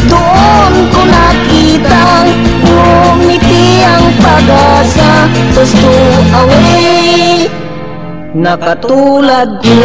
doon ko nakitang ngumiti ang pag-asa. Gusto away na katulad ko.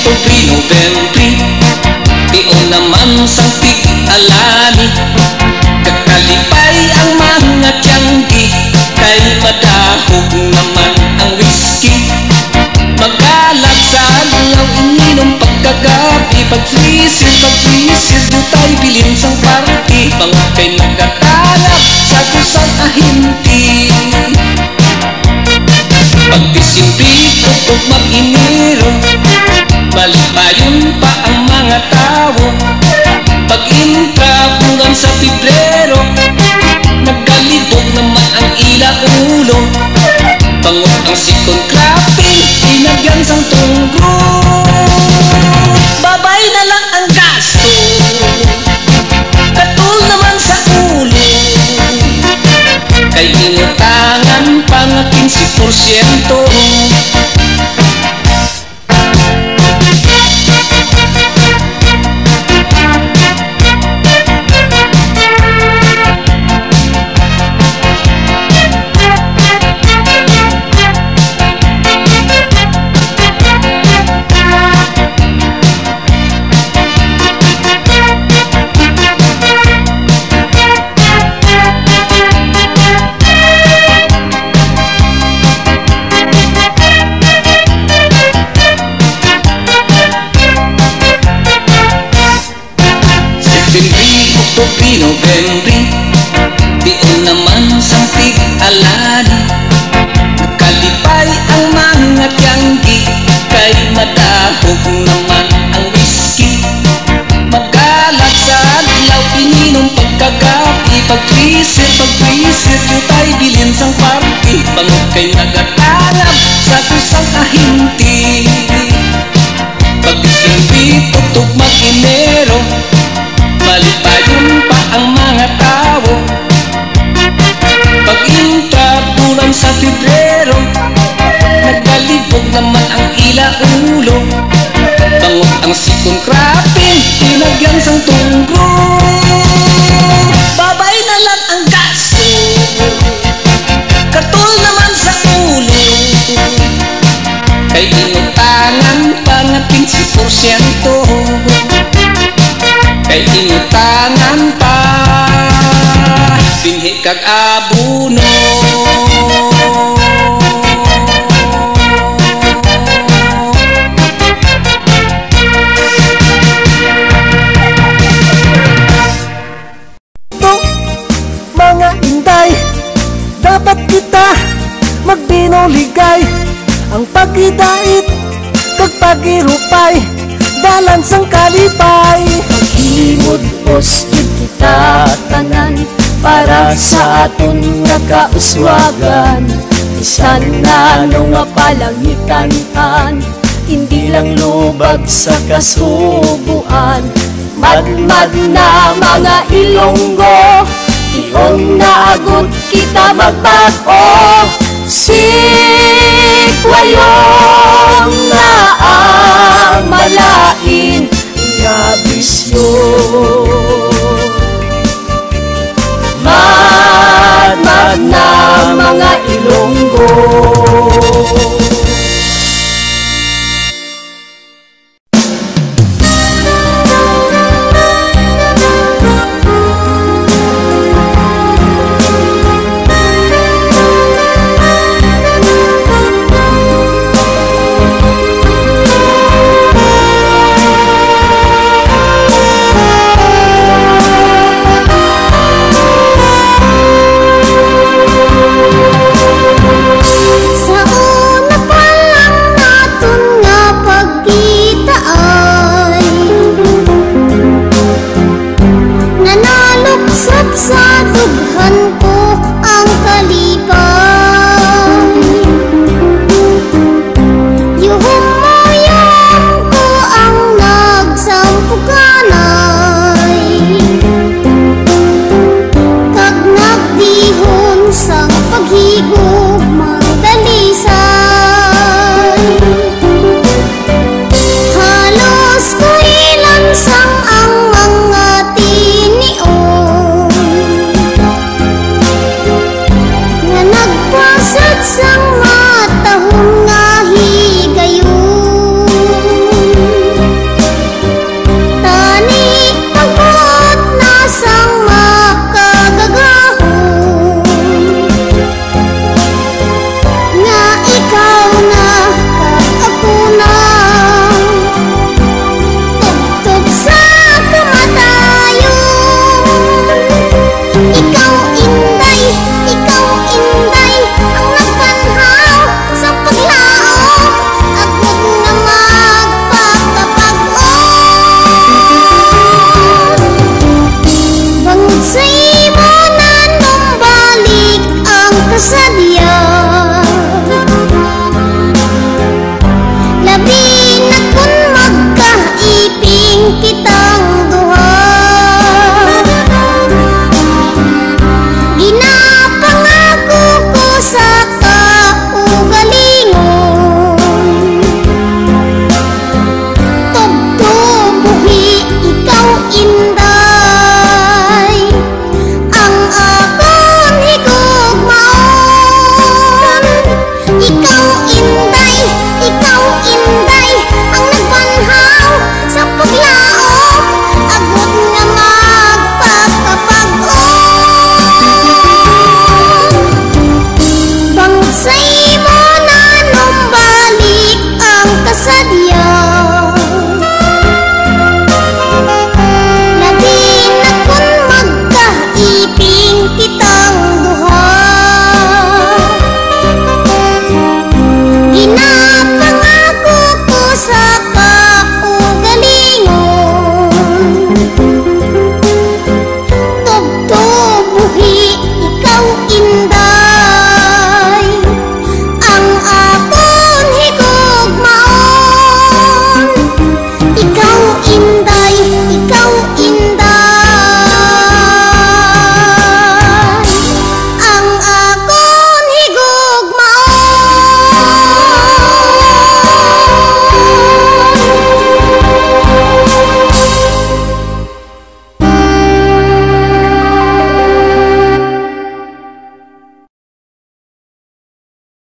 Oktubre, Nobyembre, dion naman sang tig-alani. Kakalipay ang mga tiyanggi, kay madahog naman ang whisky. Magalat sa alaw, ininom pagkagabi, pag-freezer, jutay bilin sang party. Bangot kay nagatalap sa kusang ahinti. Pag-Disyembre, tutog mag-Enero, malipayon pa ang mga tao. Pag-intra, bulan sa Pebrero, nagkalibog naman ang ila-ulo. Bangot ang sikon clapping, inagyan sang tunggo. Babay na lang ang gasto, katul naman sa ulo. Kay inutangan pa nga 15%. Oktubre, Nobyembre, dion naman sang tig-alani. Nagkalipay ang mga tiyanggi, kay madahog naman ang whisky. Magalat sa adlaw, ininom pagkagabi, pag-freezer, jutay bilin sang party. Bangot kay nagatalap sa kusang ahinti. Pag-Disyembre, tutog mag-Enero, malipayon pa ang mga tao. Pag-intra, bulan sa Pebrero, nagkalibog naman ang ila-ulo. Bangot ang sikon cropping, tinagyan sang tunggo. Babay na lang ang gasto, katul naman sa ulo. Kay inutangan pa nga 15%. Kay inutangan pa, binhi kag abuno. Ito, mga inday, dapat kita magbinoligay. Ang pagidait kag pagirupay, dalan sang kalipay. Paghimod posted kita tanan, para sa aton nga kauswagan. Bisan na ano nga palangitan-an, hindi lang lubag sa kasubuan. Madmad na mga Ilonggo, iyon na agud kita magbago. Sikwayong na ang malain nga bisyo. Madmad na mga Ilonggo.